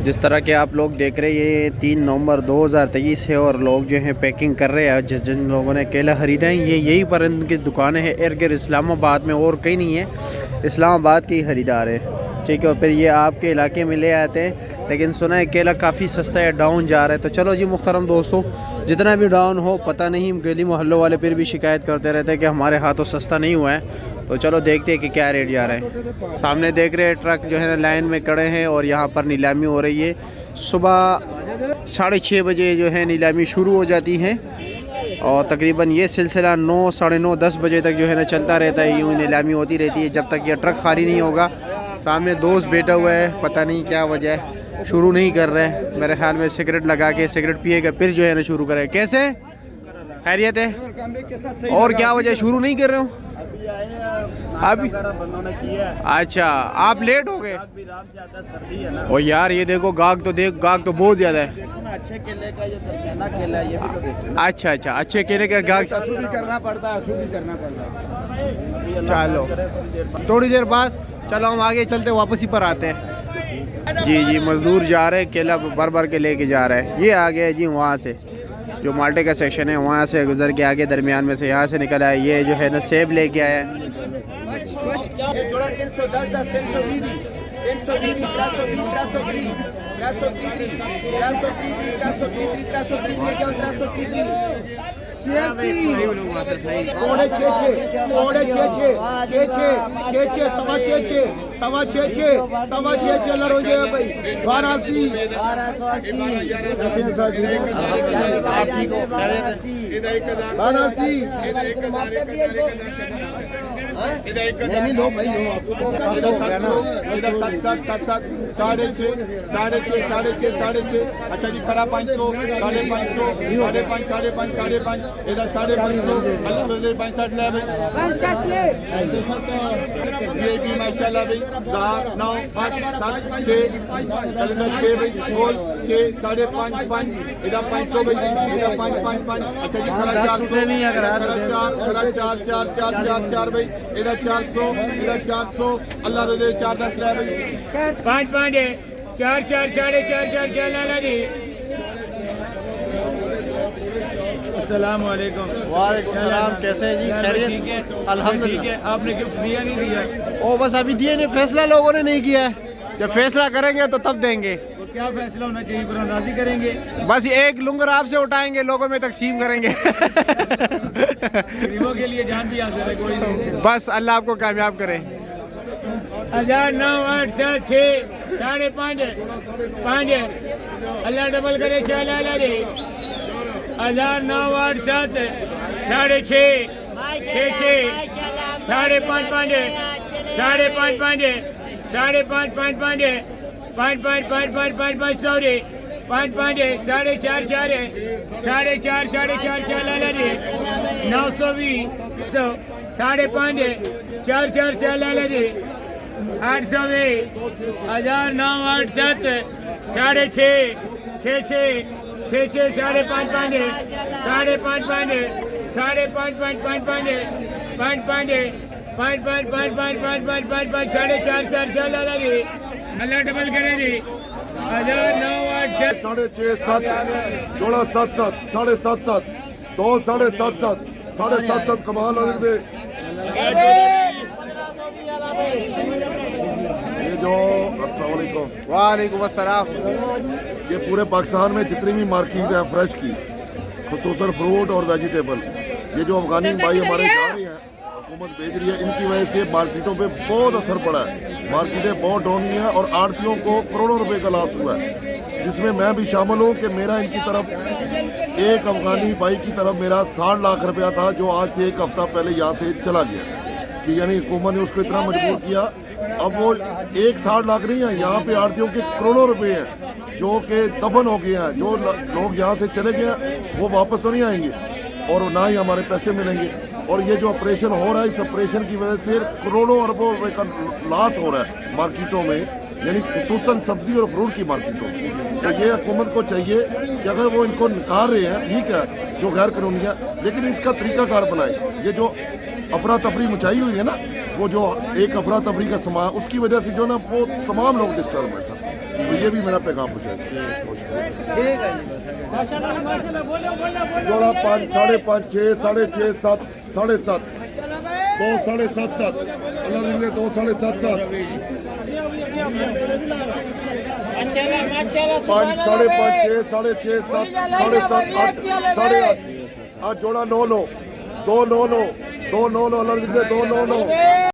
जिस तरह के आप लोग देख रहे हैं ये 3 नवंबर 2023 है और लोग जो हैं पैकिंग कर रहे हैं। जिन लोगों ने केला ख़रीदा है ये यही पर इनकी दुकानें हैं इर्द इस्लामाबाद में, और कहीं नहीं है, इस्लामाबाद के ही ख़रीदार है। ठीक है, और फिर ये आपके इलाके में ले आते हैं, लेकिन सुना है केला काफ़ी सस्ता है, डाउन जा रहा है। तो चलो जी मुहतरम दोस्तों, जितना भी डाउन हो पता नहीं, गली मोहल्लों वाले फिर भी शिकायत करते रहते हैं कि हमारे हाथों सस्ता नहीं हुआ है। तो चलो देखते हैं कि क्या रेट जा रहा है। सामने देख रहे हैं ट्रक जो है ना लाइन में खड़े हैं और यहाँ पर नीलामी हो रही है। सुबह 6:30 बजे जो है नीलामी शुरू हो जाती है और तकरीबन ये सिलसिला 9, साढ़े 9, 10 बजे तक जो है ना चलता रहता है। यूँ नीलामी होती रहती है जब तक ये ट्रक खाली नहीं होगा। सामने दोस्त बैठा हुआ है, पता नहीं क्या वजह है, शुरू नहीं कर रहे हैं। मेरे ख्याल में सिगरेट लगा के सिगरेट पिएगा फिर जो है ना शुरू करें। कैसे खैरियत है और क्या वजह शुरू नहीं कर रहे हो अभी? अच्छा, आप लेट हो गए। ओ यार ये देखो गाहक तो देख, गाहक तो बहुत ज्यादा है। अच्छे केले का ये दरमियाना केला है, ये भी तो देखो। अच्छा अच्छा, अच्छे केले का गाहक असू भी करना पड़ता है, असू भी करना पड़ता है। चलो थोड़ी देर बाद चलो हम आगे चलते, वापस ही पर आते हैं। जी जी, मजदूर जा रहे हैं, केला भर भर के लेके जा रहे हैं। ये आ गया जी वहाँ से, जो माल्टे का सेक्शन है वहाँ से गुजर के आगे दरमियान में से यहाँ से निकला है। ये जो है ना सेब लेके आया है। नहीं दो भाई हो 6.5 अच्छा जी खरा 500 550 5.5 इधर 550 65 ले ये भी माशाल्लाह भाई 4 9 8 7 6 6 भाई बोल 6 5.5 इधर 500 भाई इधर 5 अच्छा जी खरा 400 नहीं अगर खरा 4 भाई इधर 400 इधर 400 अल्लाह रज़े 4 10 ले भाई 5 5 4 4 4.5 4 लाला जी। अस्सलाम वालेकुम। वालेकुम सलाम, कैसे हैं जी? खैरियत? अल्हम्दुलिल्लाह। ठीक है, आपने गिफ्ट दिया नहीं दिया? ओ बस अभी दिए नहीं, फैसला लोगों ने नहीं किया है। जब फैसला करेंगे तो तब देंगे। तो क्या फैसला होना चाहिए? कुरानंदाजी करेंगे? बस एक लुंगर आपसे उठाएंगे, लोगों में तकसीम करेंगे। गरीबों के लिए जान भी हाजिर है, कोई नहीं। बस अल्लाह आपको कामयाब करे। 1000 9 8 7 6 5.5 5 अल्लाह डबल करे 6 लाला जी। 1000 9 8 7 6.5 6 6 5.5 5 5.5 5 5 5 5 5 5 5 सॉरी 5 5 4 4 4 4 लाला जी। 920 5.5 4 4 लाला जी। 820 1000 9 8 7 6.5 6 6 5.5 5 5 5 5 5 5 4 लाला जी। अल्लाह डबल करे जी। 1000 9 8 7 6.5 7 जोड़ा 7 7 7.5 7 2 7.5 7 7.5 कमाल लग दे। ये जो अस्सलाम वालेकुम। वालेकुम अस्सलाम। ये पूरे पाकिस्तान में जितनी भी मार्केट है फ्रेश की, खुसूसन फ्रूट और वेजिटेबल, ये जो अफगानी भाई हमारे जा रहे हैं, हुकूमत भेज रही है, इनकी वजह से मार्केटों पे बहुत असर पड़ा है। मार्केटें बहुत डाउन हुई हैं और आड़तियों को करोड़ों रुपए का लॉस हुआ है, जिसमें मैं भी शामिल हूँ कि मेरा इनकी तरफ एक अफगानी भाई की तरफ मेरा 60 लाख रुपया था, जो आज से 1 हफ्ता पहले यहाँ से चला गया। कि यानी हुकूमत ने उसको इतना मजबूर किया, अब वो 60 लाख नहीं है, यहाँ पे आड़तियों के करोड़ों रुपए हैं जो कि दफन हो गए हैं। जो लोग यहाँ से चले गए वो वापस तो नहीं आएंगे और ना ही हमारे पैसे मिलेंगे। और ये जो ऑपरेशन हो रहा है, इस ऑपरेशन की वजह से करोड़ों अरबों रुपए का लॉस हो रहा है मार्केटों में, यानी खुसूसन सब्जी और फ्रूट की मार्केटों में। तो ये हुकूमत को चाहिए कि अगर वो इनको निकाल रहे हैं ठीक है, जो गैर कानूनी है, लेकिन इसका तरीकाकार बनाए। ये जो अफरा तफरी मचाई हुई है ना, वो जो एक अफरा तफरी का समा, उसकी वजह से जो ना वो तमाम लोग डिस्टर्ब है सर। तो ये भी मेरा पैगाम पूछा है। जोड़ा 5, 5.5, 6, 6.5, 7, 7.5, 2, 7.5, 7, अल्लाह ने 2, 7.5, 7, 5, 5.5, 6, 6.5, 7, 7.5, 8, 8.5, 8 जोड़ा 9, 9, 2, 9, 9, 2, 9, 9, अल्लाह ने 2, 9, 9